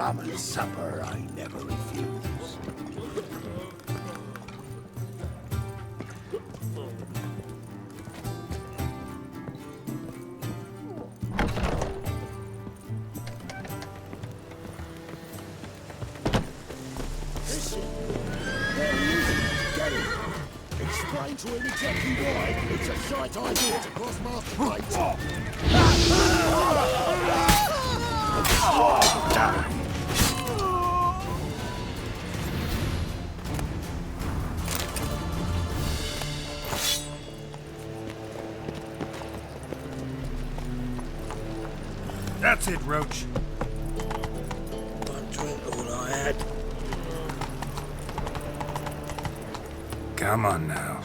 rum and supper I never refuse. Listen, there he is. Get him. Explain to him exactly why it's a shite idea to cross master That's it, Roche. One drink all I had. Come on now.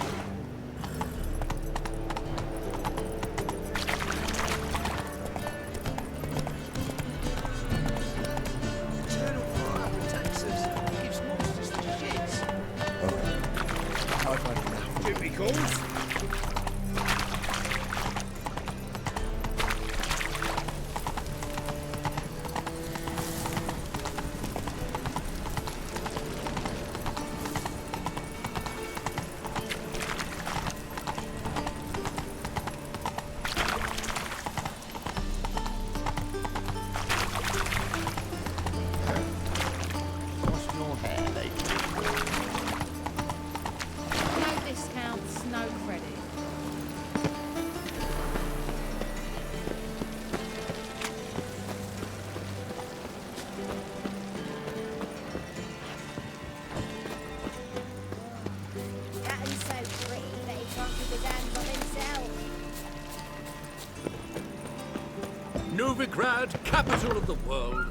Nilfgaard, capital of the world.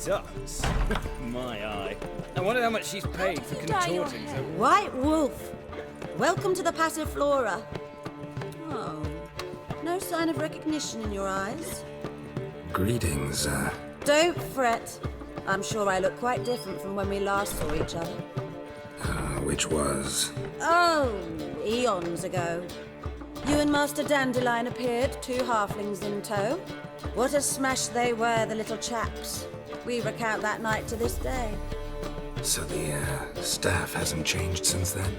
Ducks? My eye. I wonder how much she's paid for contorting so... White Wolf! Welcome to the Passiflora. Oh, no sign of recognition in your eyes? Greetings, Don't fret. I'm sure I look quite different from when we last saw each other. which was... Oh, eons ago. You and Master Dandelion appeared, two halflings in tow. What a smash they were, the little chaps. We recount that night to this day. So the, staff hasn't changed since then?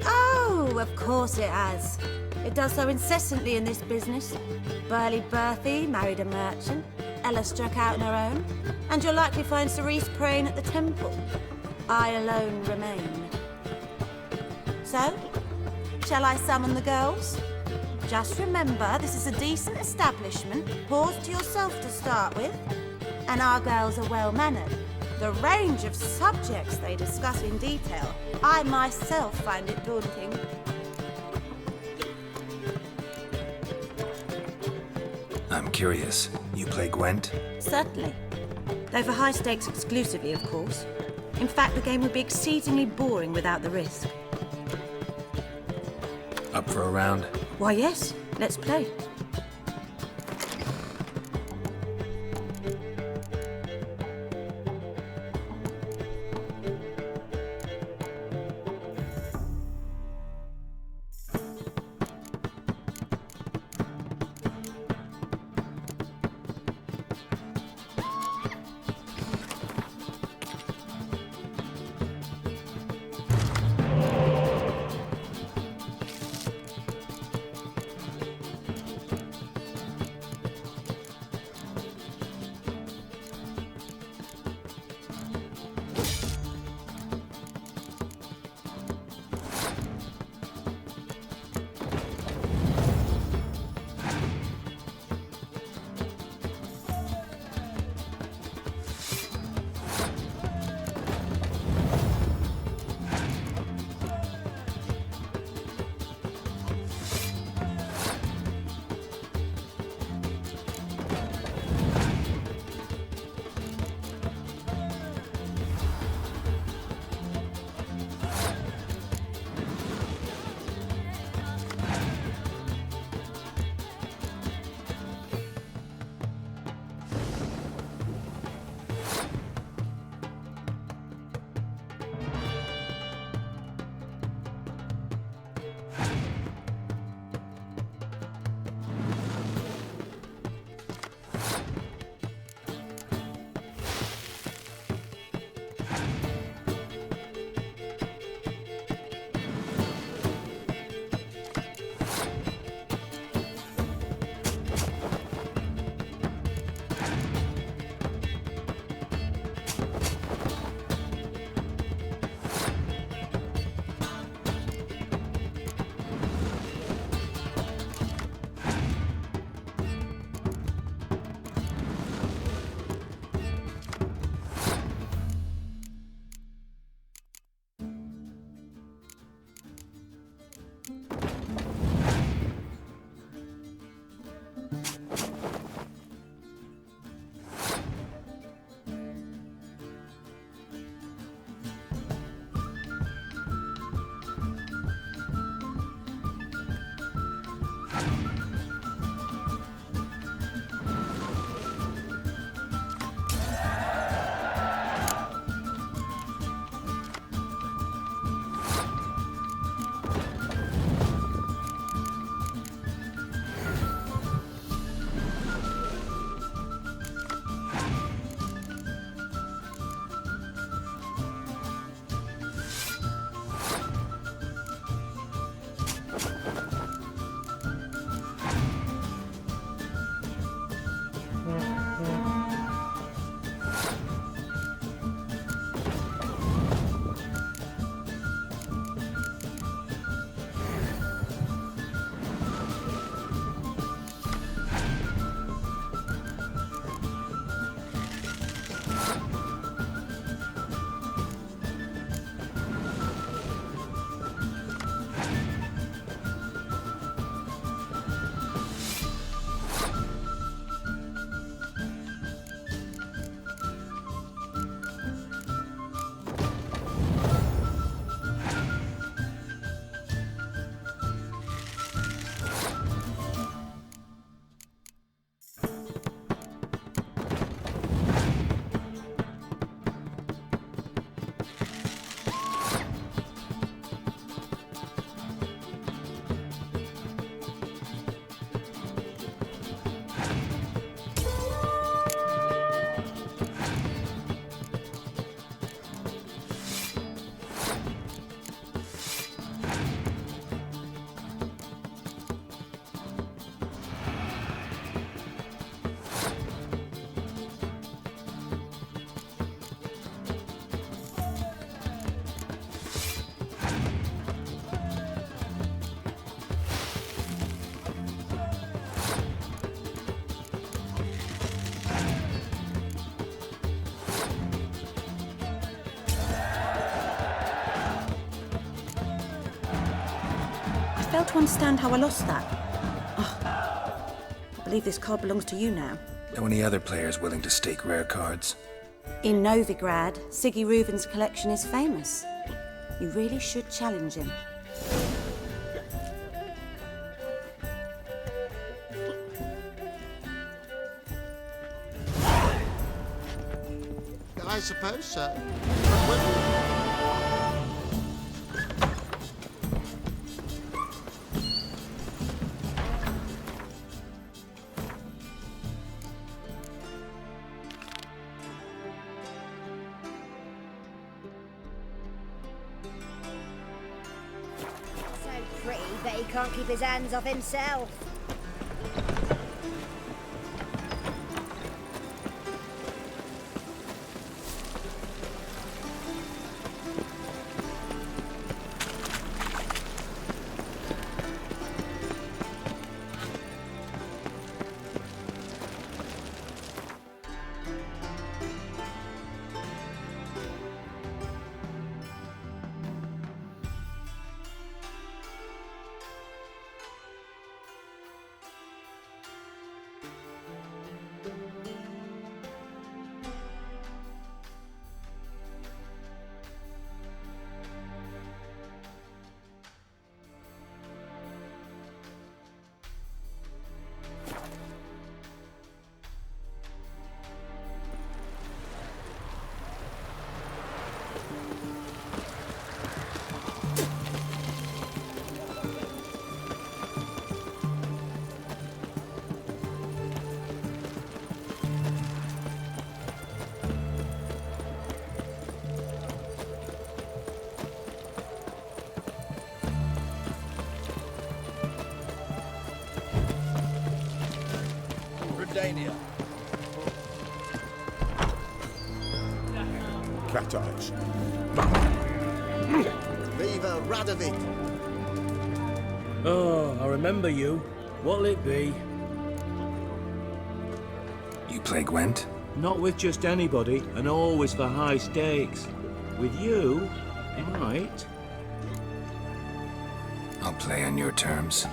Oh, of course it has. It does so incessantly in this business. Burly Berthy married a merchant. Ella struck out on her own. And you'll likely find Cerise praying at the temple. I alone remain. So, shall I summon the girls? Just remember, this is a decent establishment. Pause to yourself to start with. And our girls are well-mannered. The range of subjects they discuss in detail, I myself find it daunting. I'm curious. You play Gwent? Certainly. Though for high stakes exclusively, of course. In fact, the game would be exceedingly boring without the risk. Up for a round? Why, yes. Let's play. to understand how I lost that. Oh, I believe this card belongs to you now. Know any other players willing to stake rare cards? In Novigrad, Siggy Reuven's collection is famous. You really should challenge him. I suppose so. So pretty, but he can't keep his hands off himself. Dania. Cat eyes. Viva Radovid! Oh, I remember you. What'll it be? You play Gwent? Not with just anybody, and always for high stakes. With you, I might. I'll play on your terms.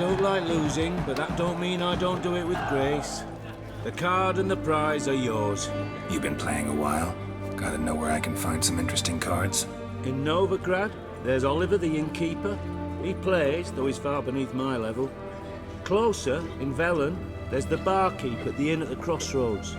don't like losing, but that don't mean I don't do it with grace. The card and the prize are yours. You've been playing a while. Gotta know where I can find some interesting cards. In Novigrad, there's Oliver the innkeeper. He plays, though he's far beneath my level. Closer, in Velen, there's the barkeep at the inn at the crossroads.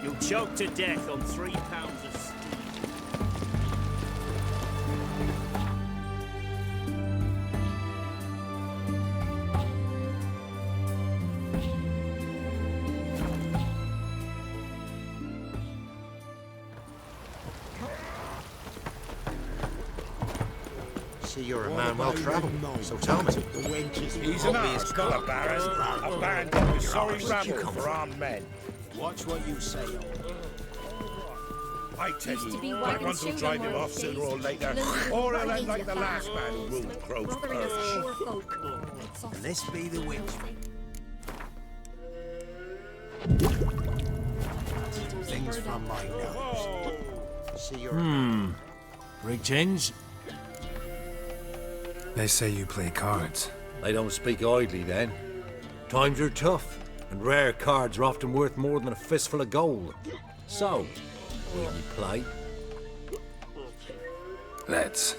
You'll choke to death on 3 pounds of steam. See, you're a man well travelled, so tell me. He's an arse, not a baron. A band of sorry rabble for armed men. Watch what you say. I tell Used to be you, wagon that ones will shoe drive in him one off of sooner these. or later, London or he'll right end like into the the last man family. who ruled Crow's Brothering us purse. poor folk. And this be the witch. Things from my nose. See, you're Greetings. They say you play cards. They don't speak idly then. Times are tough, and rare cards are often worth more than a fistful of gold. So, will you play? Let's.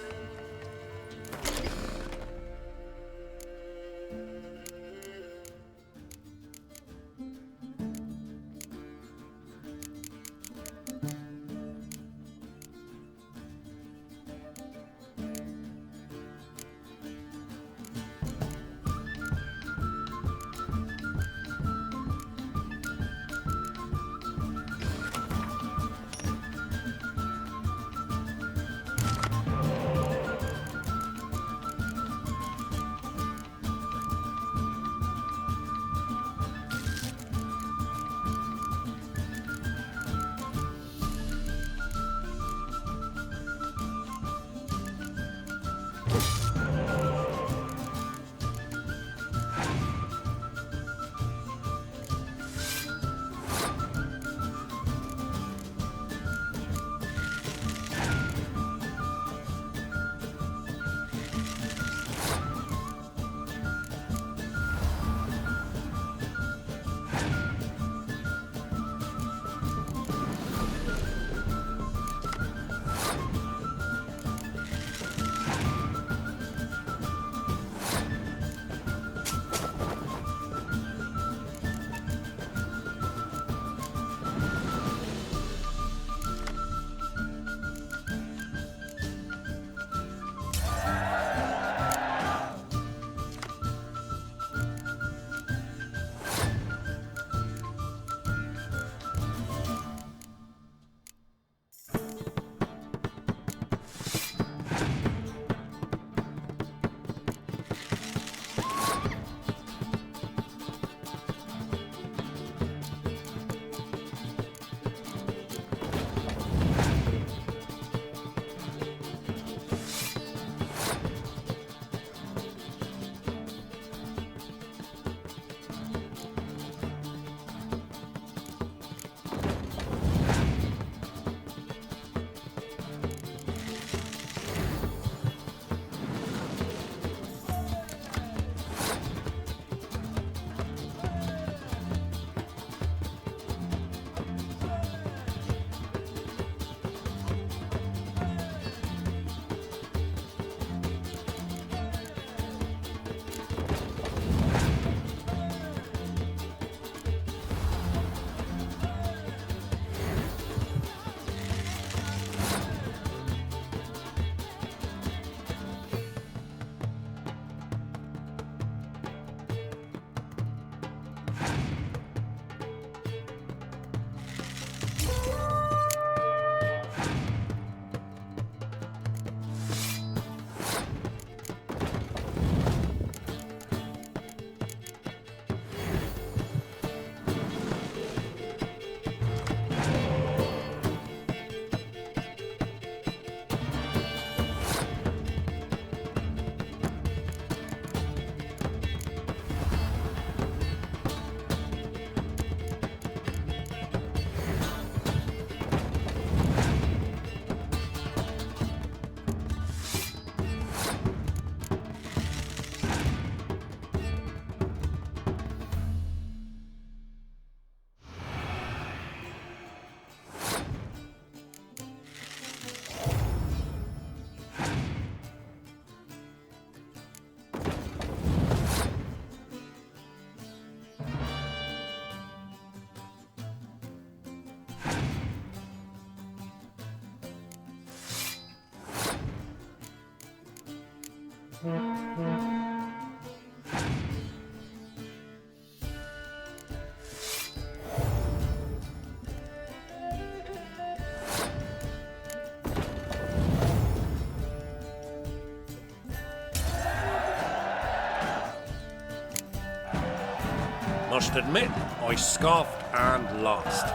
Must admit, I scoffed and lost.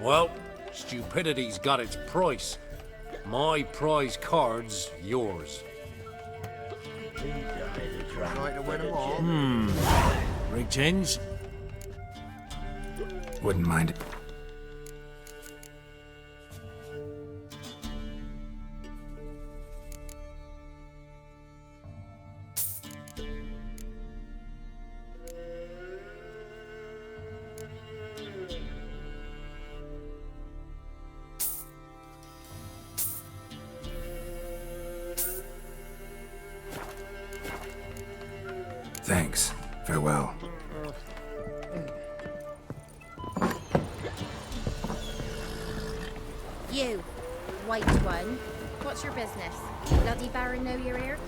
Well, stupidity's got its price. My prize card's yours. Try to win them all. Rigged ends? Wouldn't mind it. Thanks. Farewell. You, white one. What's your business? Bloody Baron know you're here?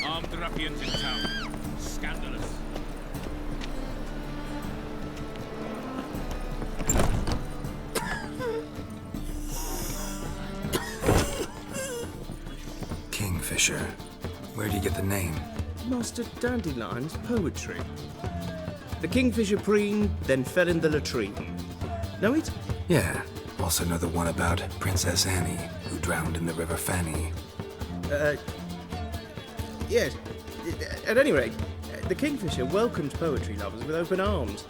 Armed ruffians in town. Scandalous. Kingfisher. Where do you get the name? Master Dandelion's poetry. The kingfisher preened, then fell in the latrine. Know it? Yeah. Also know the one about Princess Annie, who drowned in the River Fanny. Yes. At any rate, the kingfisher welcomed poetry lovers with open arms.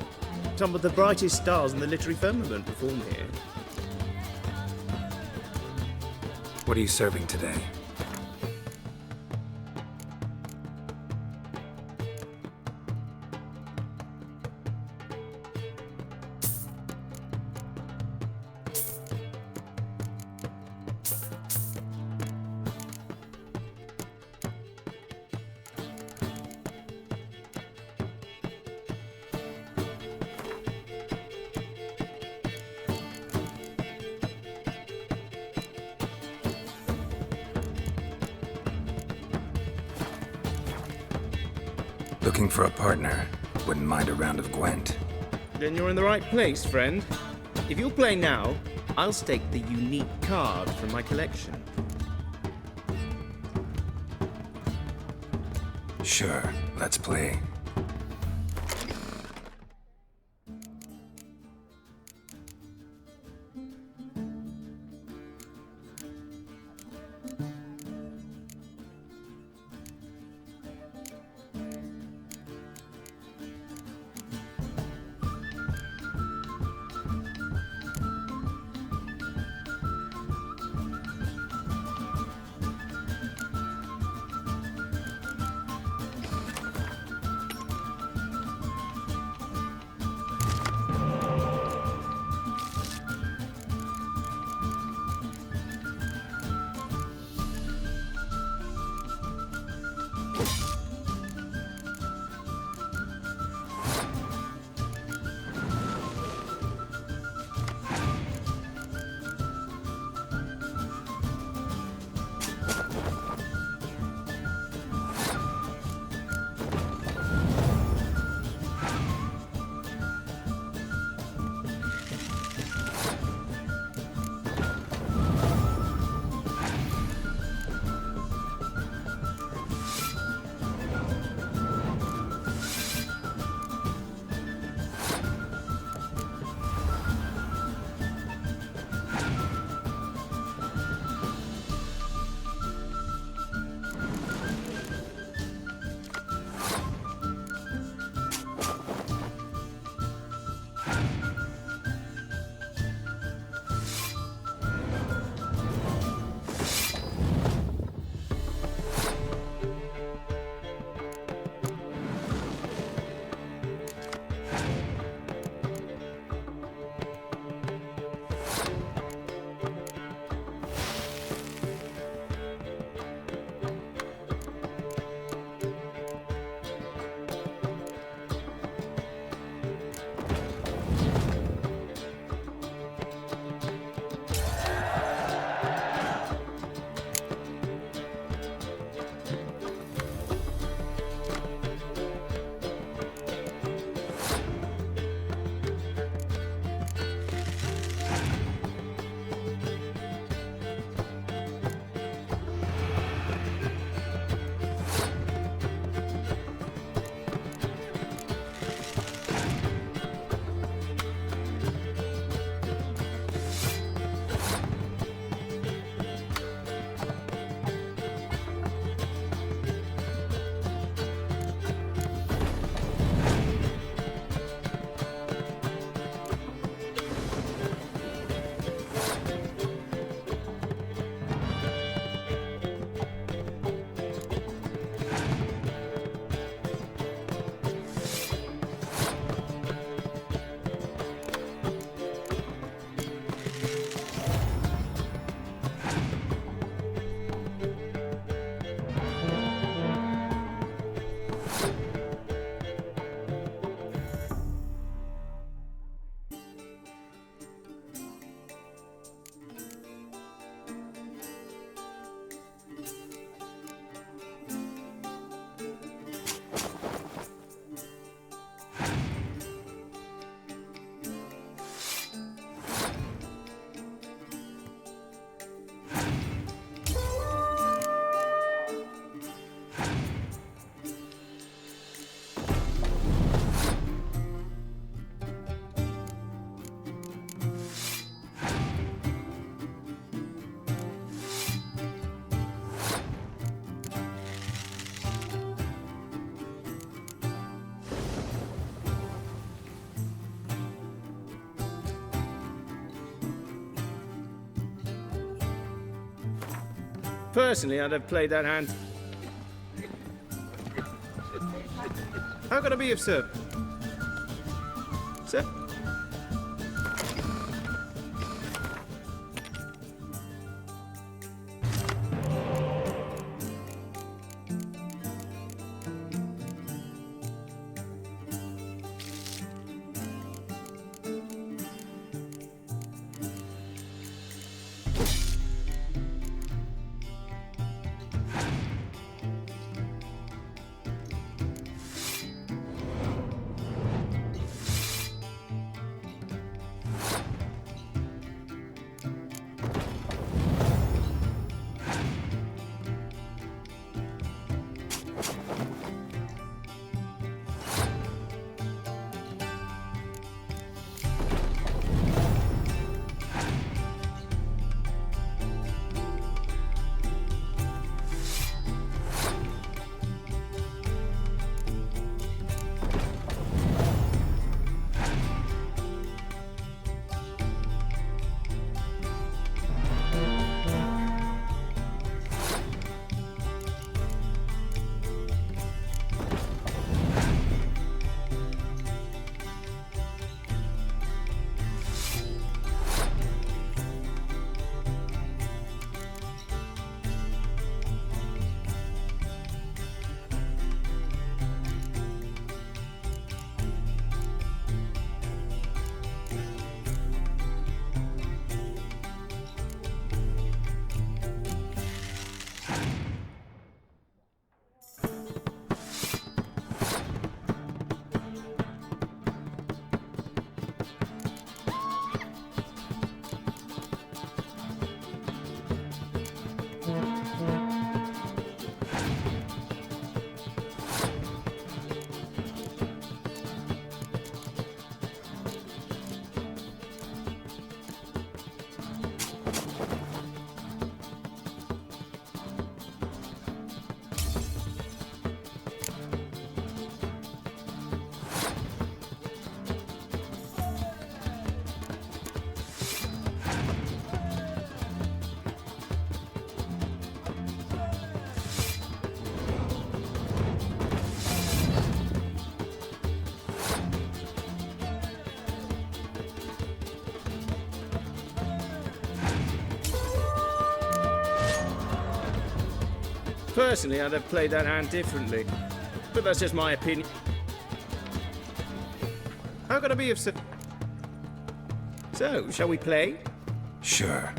Some of the brightest stars in the literary firmament perform here. What are you serving today? Looking for a partner. Wouldn't mind a round of Gwent. Then you're in the right place, friend. If you'll play now, I'll stake the unique card from my collection. Sure, let's play. Personally, I'd have played that hand. How can I be of service? Sir? Personally, I'd have played that hand differently. But that's just my opinion. How can I be of service? So, shall we play? Sure.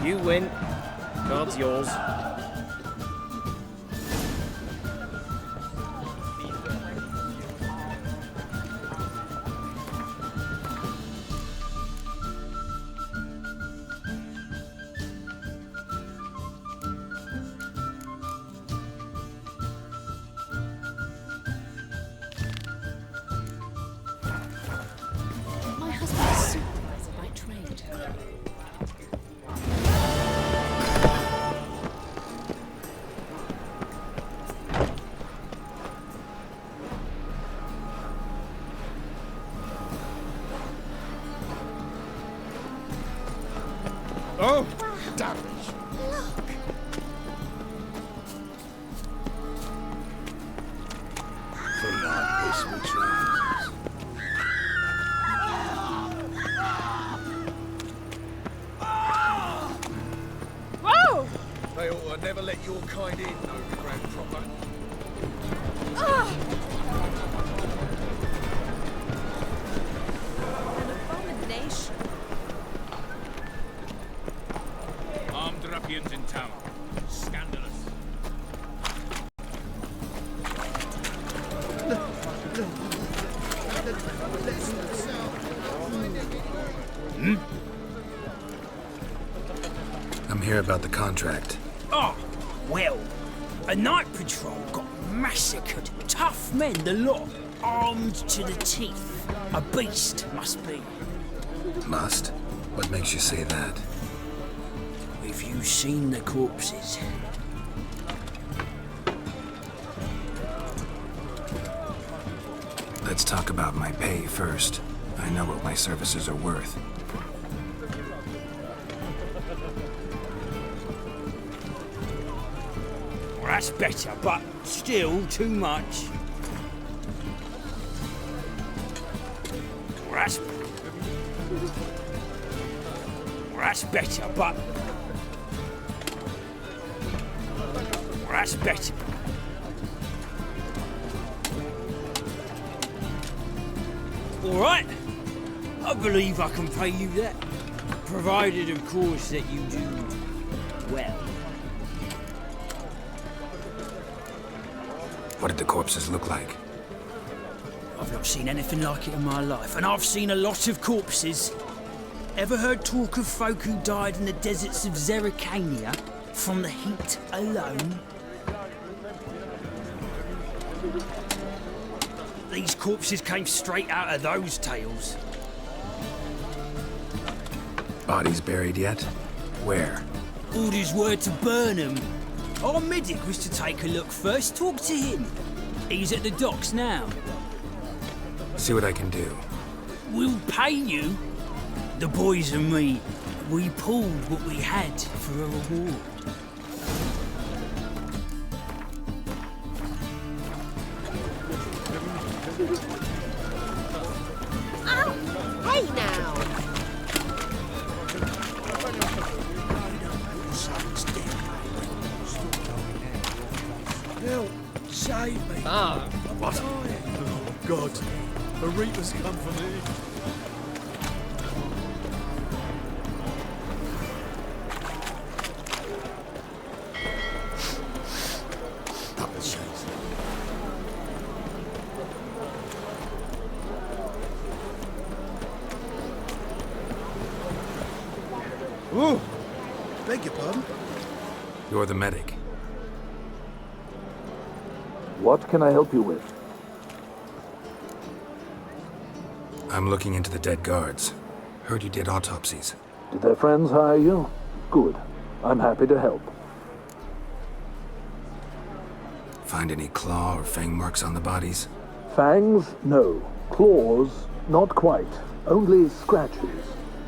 You win. Card's yours. My husband is supervisor by trade. Oh, damn it. For like this, we trousers. Whoa! They ought to never let your kind in, no grand proper. An abomination. Armed ruffians in town. Scandalous. I'm here about the contract. Oh, well, a night patrol got massacred. Tough men, the lot, armed to the teeth. A beast, must be. Must? What makes you say that? Have you seen the corpses? Let's talk about my pay first. I know what my services are worth. Well, that's better, but still too much. Well, that's better, but... Well, that's better. All right. I believe I can pay you that. Provided, of course, that you do well. What did the corpses look like? I've not seen anything like it in my life, and I've seen a lot of corpses. Ever heard talk of folk who died in the deserts of Zerrikania from the heat alone? These corpses came straight out of those tales. Bodies buried yet? Where? Orders were to burn them. Our medic was to take a look first, talk to him. He's at the docks now. See what I can do. We'll pay you. The boys and me, we pulled what we had for a reward. Oh, hey now! Help! Save me! Ah, What? Oh, God. A reaper's come for me. Double chase. Ooh! Beg your pardon? You're the medic. What can I help you with? I'm looking into the dead guards. Heard you did autopsies. Did their friends hire you? Good. I'm happy to help. Find any claw or fang marks on the bodies? Fangs? No. Claws? Not quite. Only scratches.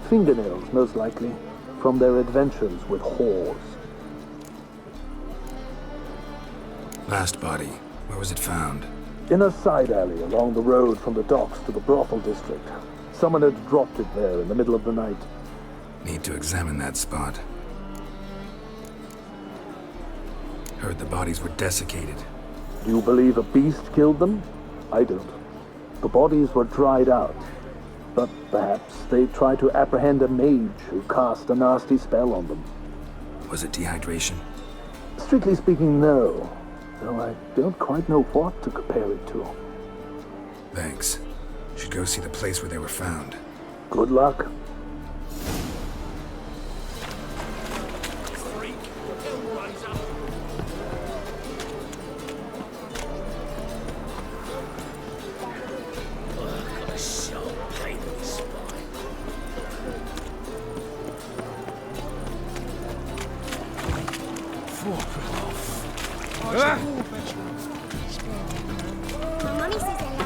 Fingernails, most likely. From their adventures with whores. Last body. Where was it found? In a side alley along the road from the docks to the brothel district. Someone had dropped it there in the middle of the night. Need to examine that spot. Heard the bodies were desiccated. Do you believe a beast killed them? I don't. The bodies were dried out. But perhaps they tried to apprehend a mage who cast a nasty spell on them. Was it dehydration? Strictly speaking, no. Though I don't quite know what to compare it to. Thanks. Should go see the place where they were found. Good luck. Mummy says hello.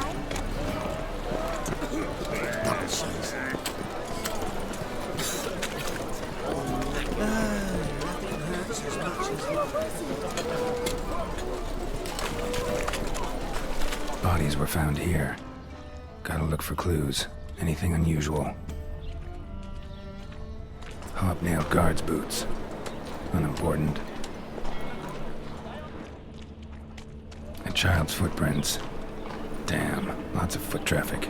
Bodies were found here. Gotta look for clues. Anything unusual. Hobnailed guards' boots. Unimportant. A child's footprints. Damn, lots of foot traffic.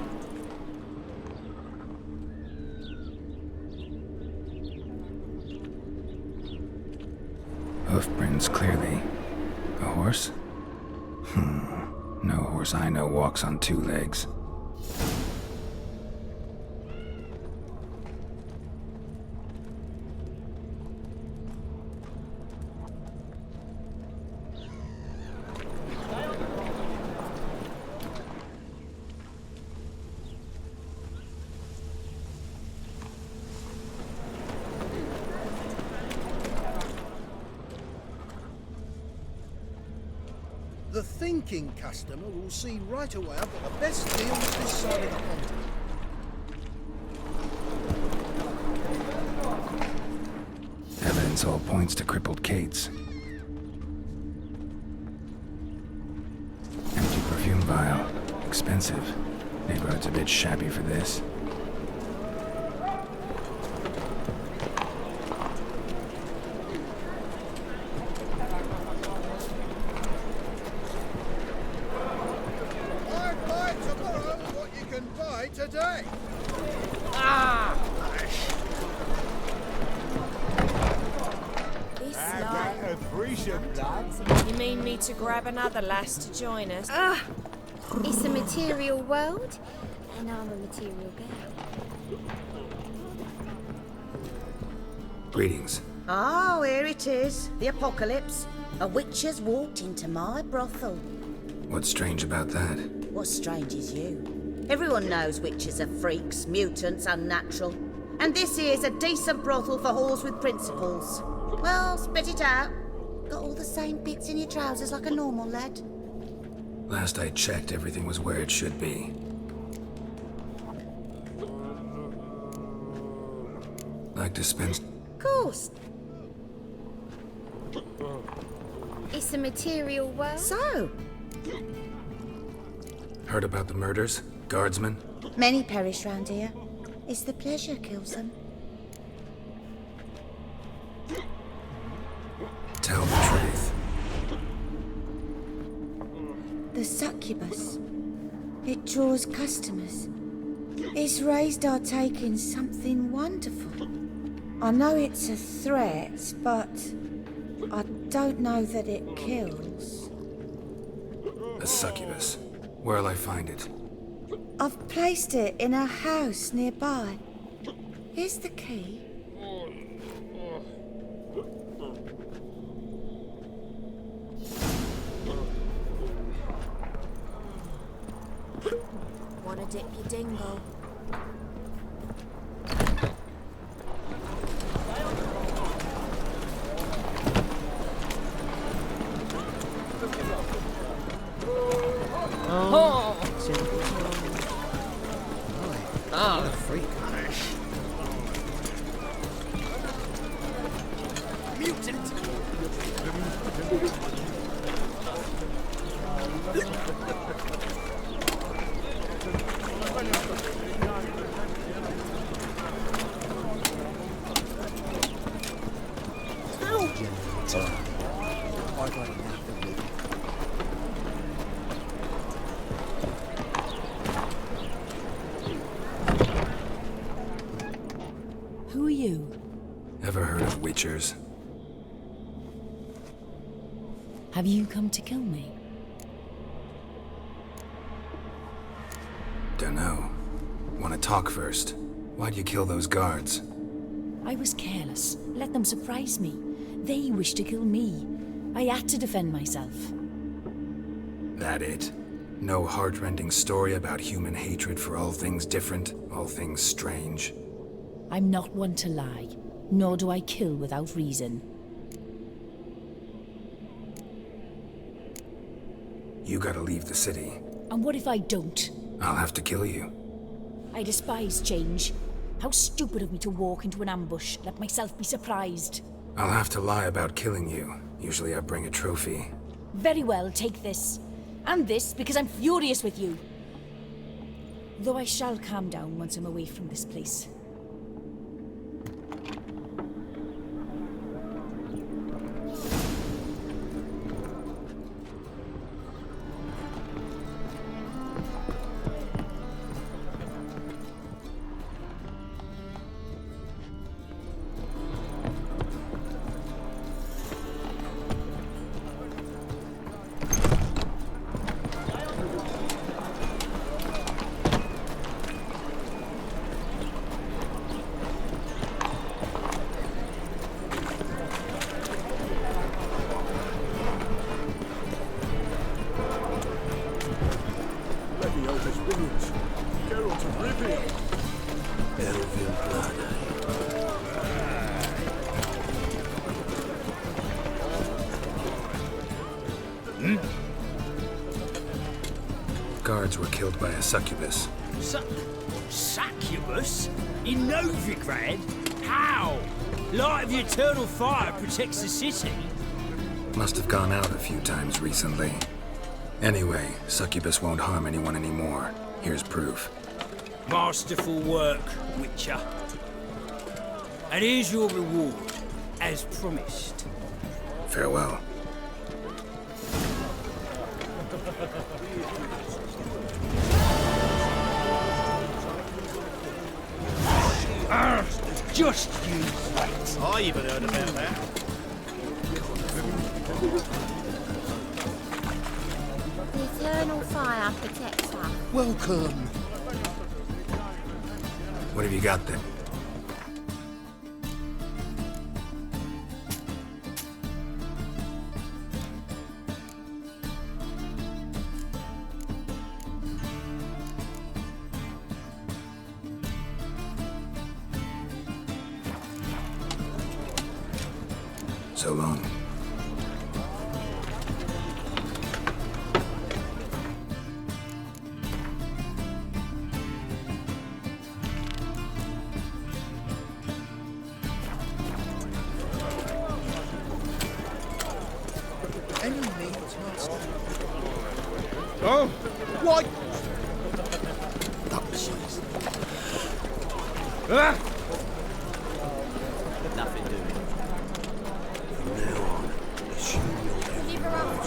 Hoofprints, clearly. A horse? No horse I know walks on two legs. The thinking customer will see right away I've got the best deals this side of the pond. Evidence all points to crippled Kate's. Empty perfume vial. Expensive. Neighborhood's a bit shabby for this. Today. This lot. You mean me to grab another lass to join us? It's a material world, and I'm a material girl. Greetings. Oh, here it is. The apocalypse. A witch has walked into my brothel. What's strange about that? What's strange is you. Everyone knows witches are freaks, mutants, unnatural. And this here's a decent brothel for whores with principles. Well, spit it out. Got all the same bits in your trousers like a normal lad. Last I checked, everything was where it should be. Like to spend... Of course. It's a material world. So? Heard about the murders? Guardsmen? Many perish round here. It's the pleasure kills them. Tell the truth. The succubus. It draws customers. It's raised our take in something wonderful. I know it's a threat, but I don't know that it kills. A succubus. Where'll I find it? I've placed it in a house nearby. Here's the key. Wanna dip your dingle? The freak. Mutant! Who are you? Ever heard of witchers? Have you come to kill me? Dunno. Want to talk first? Why'd you kill those guards? I was careless. Let them surprise me. They wished to kill me. I had to defend myself. That it? No heart-rending story about human hatred for all things different, all things strange? I'm not one to lie, nor do I kill without reason. You gotta leave the city. And what if I don't? I'll have to kill you. I despise change. How stupid of me to walk into an ambush, let myself be surprised. I'll have to lie about killing you. Usually I bring a trophy. Very well, take this. And this, because I'm furious with you. Though I shall calm down once I'm away from this place. Geralt of Rivia. Guards were killed by a succubus. Succubus? In Novigrad? How? Light of the eternal fire protects the city. Must have gone out a few times recently. Anyway, succubus won't harm anyone anymore. Here's proof. Masterful work, Witcher. And here's your reward, as promised. Farewell. Just you wait. I even heard about that. The eternal fire protects us. Welcome. What have you got then? So long. Any needs, master. Oh, why? Oh, jeez. Ah! Nothing doing. From now on, assume you'll Leave her out.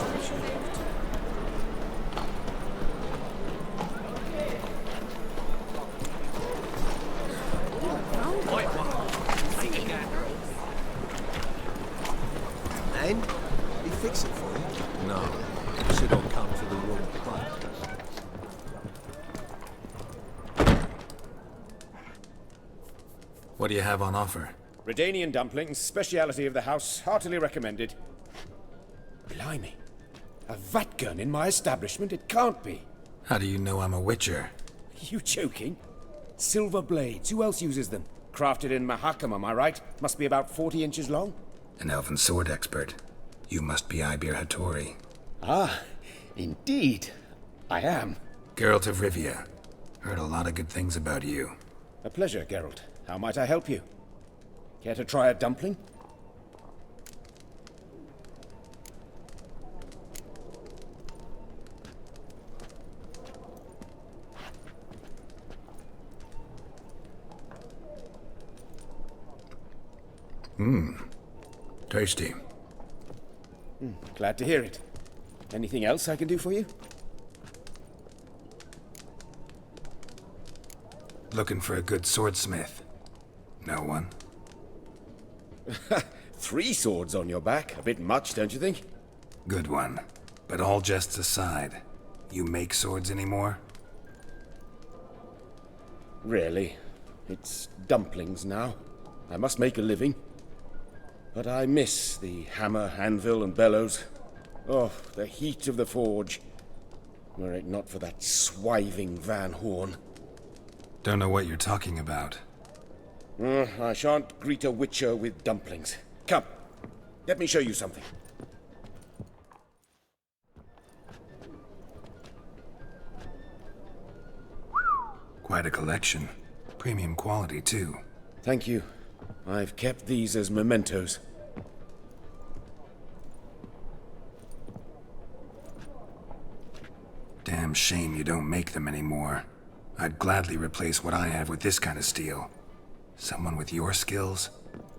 Man, he fix it for you? No, she don't come to the wrong place. What do you have on offer? Redanian dumplings, speciality of the house, heartily recommended. Blimey. A vat gun in my establishment? It can't be. How do you know I'm a witcher? You joking? Silver blades, who else uses them? Crafted in Mahakam, am I right? Must be about 40 inches long? An elven sword expert. You must be Ibir Hattori. Ah, indeed. I am. Geralt of Rivia. Heard a lot of good things about you. A pleasure, Geralt. How might I help you? Care to try a dumpling? Tasty. Glad to hear it. Anything else I can do for you? Looking for a good swordsmith. No one? 3 swords on your back. A bit much, don't you think? Good one. But all jests aside, you make swords anymore? Really? It's dumplings now. I must make a living. But I miss the hammer, anvil, and bellows. Oh, the heat of the forge. Were it not for that swiving Van Horn. Don't know what you're talking about. I shan't greet a witcher with dumplings. Come, let me show you something. Quite a collection. Premium quality, too. Thank you. I've kept these as mementos. Damn shame you don't make them anymore. I'd gladly replace what I have with this kind of steel. Someone with your skills?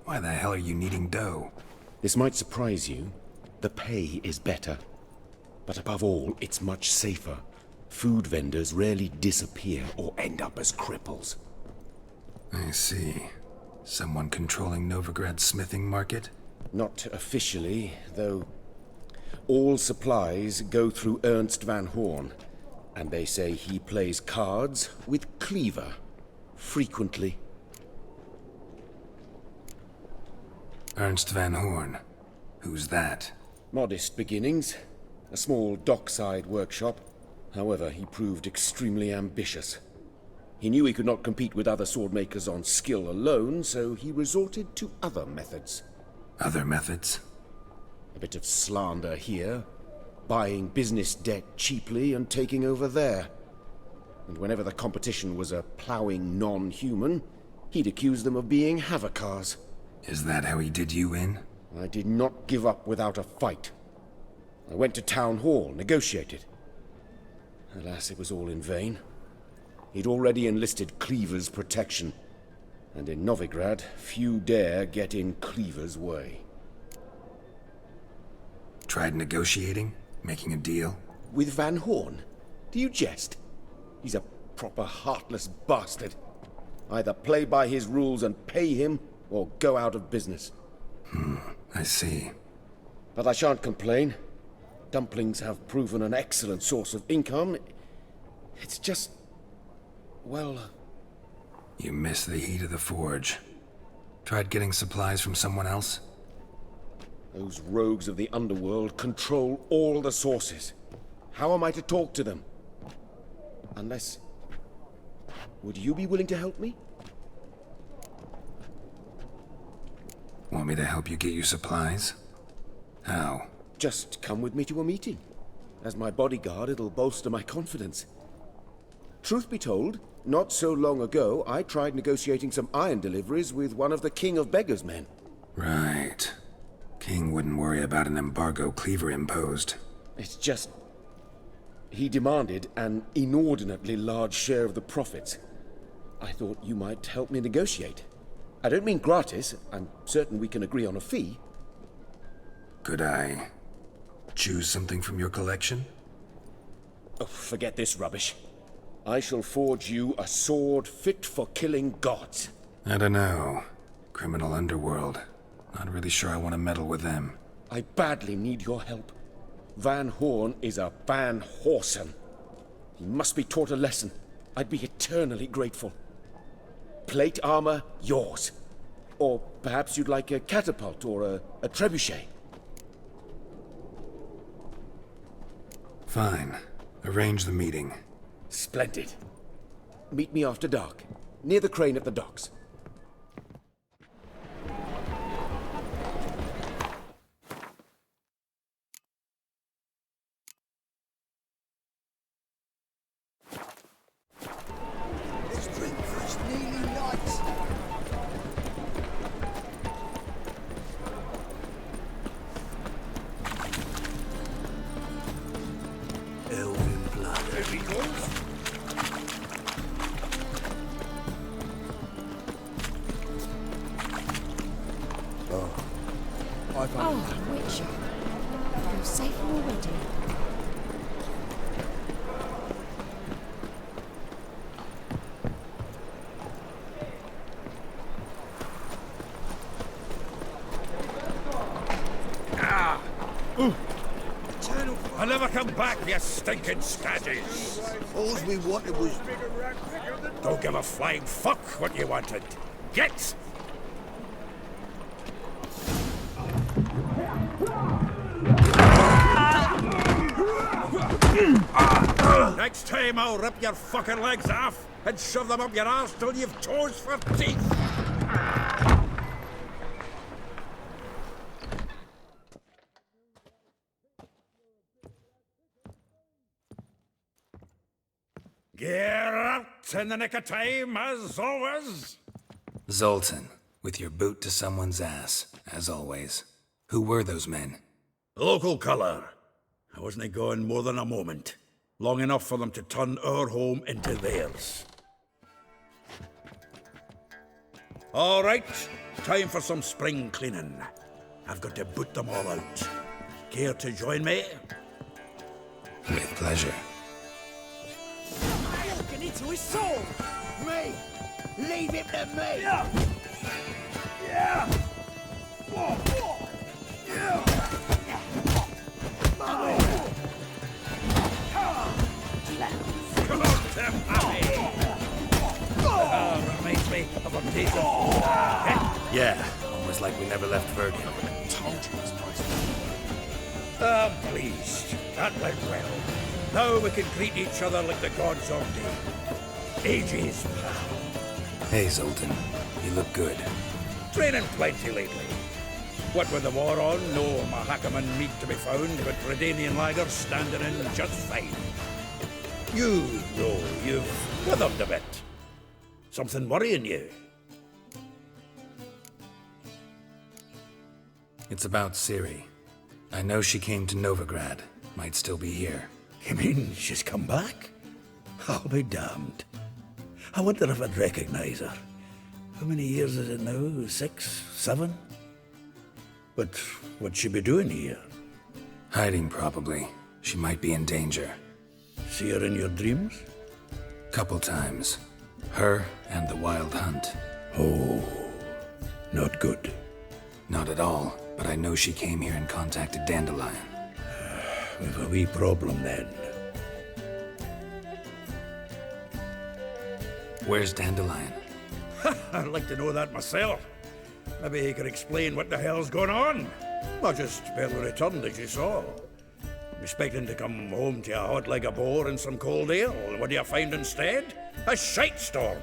Why the hell are you needing dough? This might surprise you. The pay is better. But above all, it's much safer. Food vendors rarely disappear or end up as cripples. I see. Someone controlling Novigrad's smithing market? Not officially, though. All supplies go through Ernst Van Horn, and they say he plays cards with Cleaver. Frequently. Ernst Van Horn. Who's that? Modest beginnings. A small dockside workshop. However, he proved extremely ambitious. He knew he could not compete with other swordmakers on skill alone, so he resorted to other methods. Other methods? A bit of slander here, buying business debt cheaply and taking over there. And whenever the competition was a ploughing non-human, he'd accuse them of being Havakars. Is that how he did you in? I did not give up without a fight. I went to Town Hall, negotiated. Alas, it was all in vain. He'd already enlisted Cleaver's protection, and in Novigrad, few dare get in Cleaver's way. Tried negotiating? Making a deal? With Van Horn? Do you jest? He's a proper heartless bastard. Either play by his rules and pay him, or go out of business. I see. But I shan't complain. Dumplings have proven an excellent source of income. It's just... well... You miss the heat of the forge. Tried getting supplies from someone else? Those rogues of the underworld control all the sources. How am I to talk to them? Unless... Would you be willing to help me? Want me to help you get you supplies? How? Just come with me to a meeting. As my bodyguard, it'll bolster my confidence. Truth be told, not so long ago, I tried negotiating some iron deliveries with one of the King of Beggars' men. Right. King wouldn't worry about an embargo Cleaver imposed. It's just... he demanded an inordinately large share of the profits. I thought you might help me negotiate. I don't mean gratis. I'm certain we can agree on a fee. Could I choose something from your collection? Oh, forget this rubbish. I shall forge you a sword fit for killing gods. I don't know. Criminal underworld. Not really sure I want to meddle with them. I badly need your help. Van Horn is a Van Horsen. He must be taught a lesson. I'd be eternally grateful. Plate armor, yours. Or perhaps you'd like a catapult or a trebuchet. Fine. Arrange the meeting. Splendid. Meet me after dark, near the crane at the docks. This drink is nearly night. Elven blood. Heavy calls? Come back, you stinking scadges! All we wanted was... Don't give a flying fuck what you wanted. Get! Next time I'll rip your fucking legs off and shove them up your arse till you've toes for teeth! Geralt, in the nick of time, as always. Zoltan, with your boot to someone's ass, as always. Who were those men? Local colour. I wasn't gone more than a moment. Long enough for them to turn our home into theirs. All right, time for some spring cleaning. I've got to boot them all out. Care to join me? With pleasure. Looking into his soul! Me! Leave him to me! Yeah! Whoa, whoa! Yeah! Come on, Tim, reminds me of a piece of... Yeah, almost like we never left Verdun. Told you it was nice. I'm pleased. That went well. Now we can greet each other like the gods ordained. Ages, pal. Hey, Zoltan. You look good. Training plenty lately. What with the war on, no Mahakaman meat to be found, but Redanian lagers standing in just fine. You know you've withered a bit. Something worrying you? It's about Ciri. I know she came to Novigrad. Might still be here. You mean she's come back? I'll be damned. I wonder if I'd recognize her. How many years is it now? 6, 7? But what'd she be doing here? Hiding, probably. She might be in danger. See her in your dreams? Couple times. Her and the Wild Hunt. Oh, not good. Not at all, but I know she came here and contacted Dandelion. We've a wee problem then. Where's Dandelion? I'd like to know that myself. Maybe he could explain what the hell's going on. I just barely returned, as you saw. I'm expecting to come home to a hot like a boar and some cold ale. What do you find instead? A shite storm.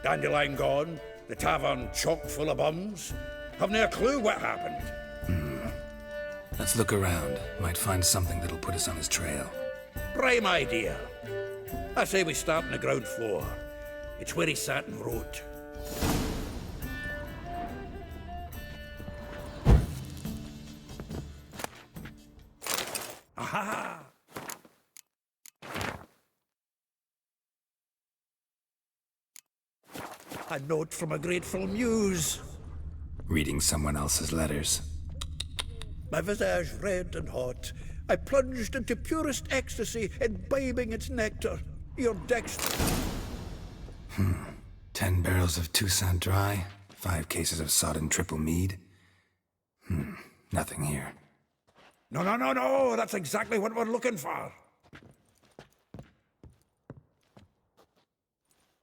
Dandelion gone, the tavern chock full of bums. Haven't a clue what happened. Let's look around. Might find something that'll put us on his trail. Prime idea. I say we start on the ground floor. It's where he sat and wrote. Aha! A note from a grateful muse. Reading someone else's letters. My visage red and hot, I plunged into purest ecstasy, imbibing its nectar. Your dexter... 10 barrels of Toussaint Dry, 5 cases of sodden triple mead. Nothing here. No, that's exactly what we're looking for.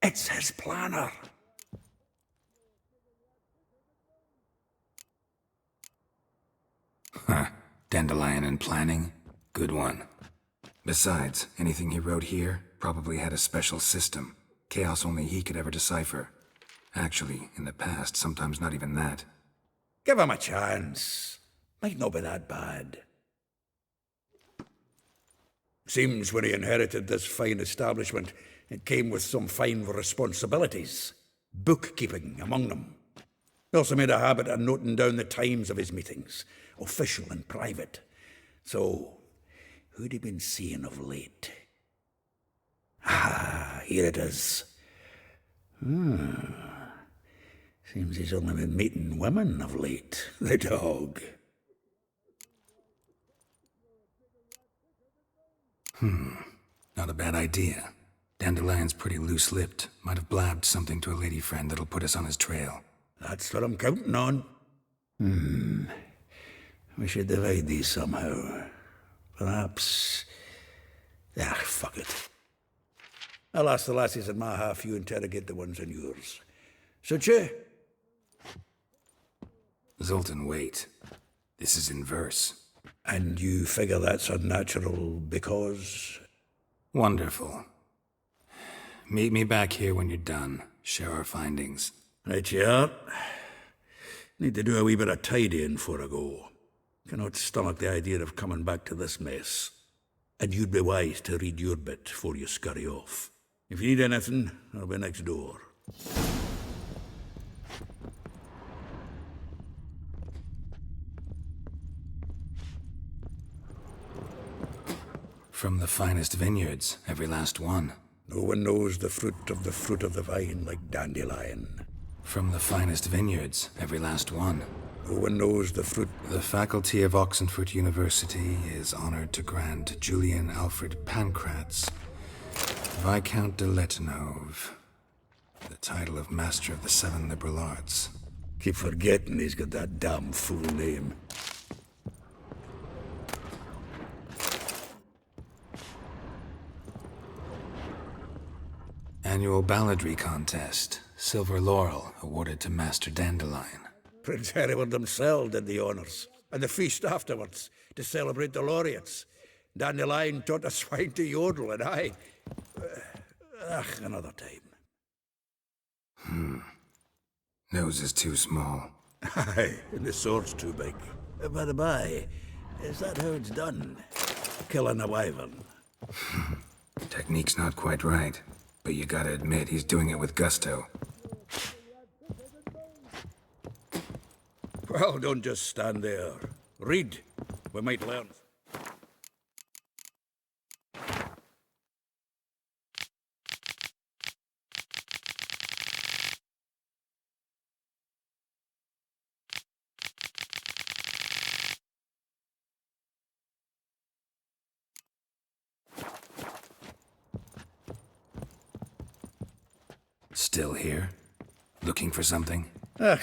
It's his planner. Dandelion and planning? Good one. Besides, anything he wrote here probably had a special system. Chaos only he could ever decipher. Actually, in the past, sometimes not even that. Give him a chance. Might not be that bad. Seems when he inherited this fine establishment, it came with some fine responsibilities. Bookkeeping among them. He also made a habit of noting down the times of his meetings, official and private. So, who'd he been seeing of late? Here it is. Seems he's only been meeting women of late, the dog. Not a bad idea. Dandelion's pretty loose-lipped. Might have blabbed something to a lady friend that'll put us on his trail. That's what I'm counting on. We should divide these somehow. Perhaps... Ah, fuck it. I'll ask the lassies in my half, you interrogate the ones in yours. Such a... Zoltan, wait. This is in verse. And you figure that's unnatural because... Wonderful. Meet me back here when you're done. Share our findings. Right you are. Need to do a wee bit of tidying before I go. Cannot stomach the idea of coming back to this mess. And you'd be wise to read your bit before you scurry off. If you need anything, I'll be next door. From the finest vineyards, every last one. No one knows the fruit of the vine like dandelion. From the finest vineyards, every last one. No one knows the fruit... The faculty of Oxenfurt University is honored to grant Julian Alfred Pancratz, Viscount de Letho, the title of Master of the Seven Liberal Arts. Keep forgetting he's got that damn full name. Annual balladry contest. Silver laurel awarded to Master Dandelion. Prince Hereward himself did the honours, and the feast afterwards, to celebrate the laureates. Dandelion taught a swine to yodel, and I... another time. Nose is too small. Aye, and the sword's too big. By the by, is that how it's done? Killing a wyvern. Technique's not quite right, but you gotta admit he's doing it with gusto. Well, don't just stand there. Read. We might learn. Still here? Looking for something?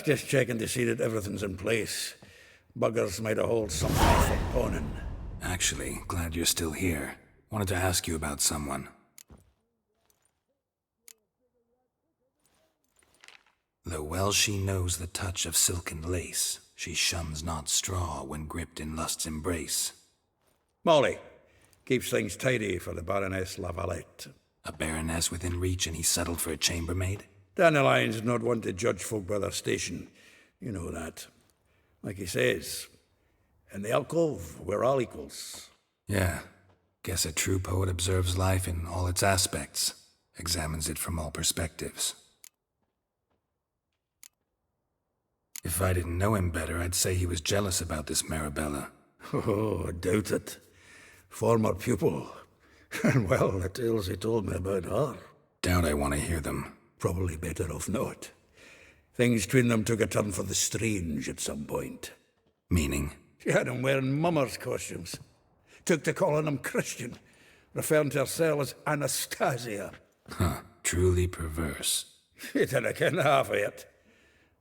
Just checking to see that everything's in place. Buggers might have hauled something off for pawning. Actually, glad you're still here. Wanted to ask you about someone. Though well she knows the touch of silken lace, she shuns not straw when gripped in lust's embrace. Molly. Keeps things tidy for the Baroness Lavalette. A baroness within reach and he settled for a chambermaid? Dandelion's not one to judge folk by their station. You know that. Like he says, in the alcove, we're all equals. Yeah. Guess a true poet observes life in all its aspects, examines it from all perspectives. If I didn't know him better, I'd say he was jealous about this Marabella. Oh, I doubt it. Former pupil. And well, the tales he told me about her. Doubt I want to hear them. Probably better off not. Things between them took a turn for the strange at some point. Meaning? She had him wearing mummers' costumes. Took to calling him Christian, referring to herself as Anastasia. Huh, truly perverse. He didn't ken half of it.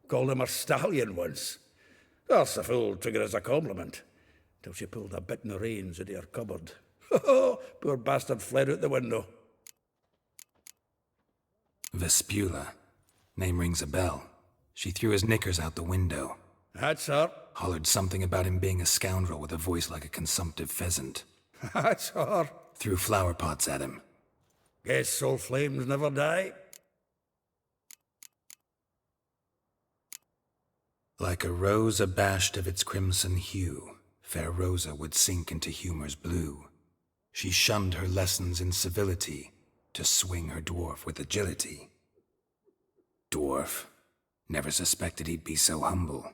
Called him her stallion once. That's the fool took it as a compliment, till she pulled a bit in the reins into her cupboard. Poor bastard fled out the window. Vespula. Name rings a bell. She threw his knickers out the window. That's her. Hollered something about him being a scoundrel with a voice like a consumptive pheasant. That's her. Threw flower pots at him. Guess soul flames never die. Like a rose abashed of its crimson hue, fair Rosa would sink into humor's blue. She shunned her lessons in civility, to swing her dwarf with agility. Dwarf. Never suspected he'd be so humble.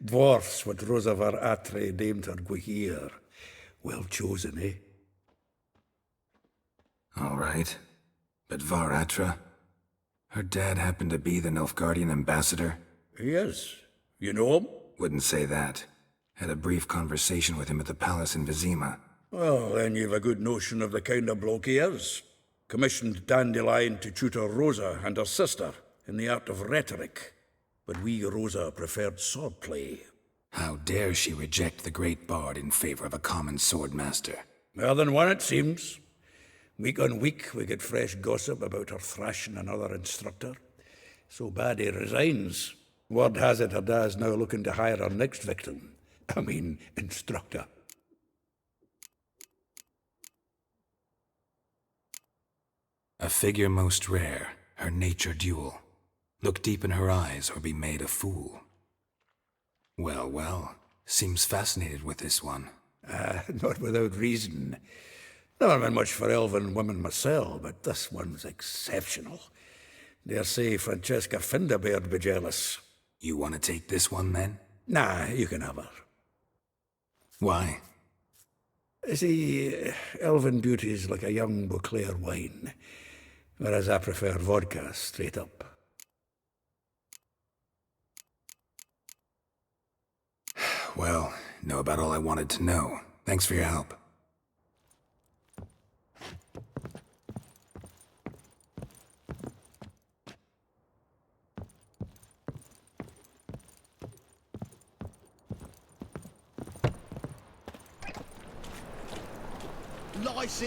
Dwarfs what Rosa var Atre named her Guihir. Well chosen, eh? All right. But Var Atra? Her dad happened to be the Nilfgaardian ambassador? He is. You know him? Wouldn't say that. Had a brief conversation with him at the palace in Vizima. Well, then you've a good notion of the kind of bloke he is. Commissioned Dandelion to tutor Rosa and her sister in the art of rhetoric. But we Rosa preferred swordplay. How dare she reject the great bard in favor of a common swordmaster? More than one, it seems. Week on week, we get fresh gossip about her thrashing another instructor. So bad he resigns. Word has it her dad's now looking to hire her next victim. I mean, instructor. A figure most rare, her nature dual. Look deep in her eyes or be made a fool. Well, well, seems fascinated with this one. Not without reason. Never been much for elven women myself, but this one's exceptional. Dare say Francesca Finderbeard be jealous. You want to take this one, then? Nah, you can have her. Why? See, elven beauty's like a young Beauclair wine, whereas I prefer vodka straight up. Well, know about all I wanted to know. Thanks for your help. License.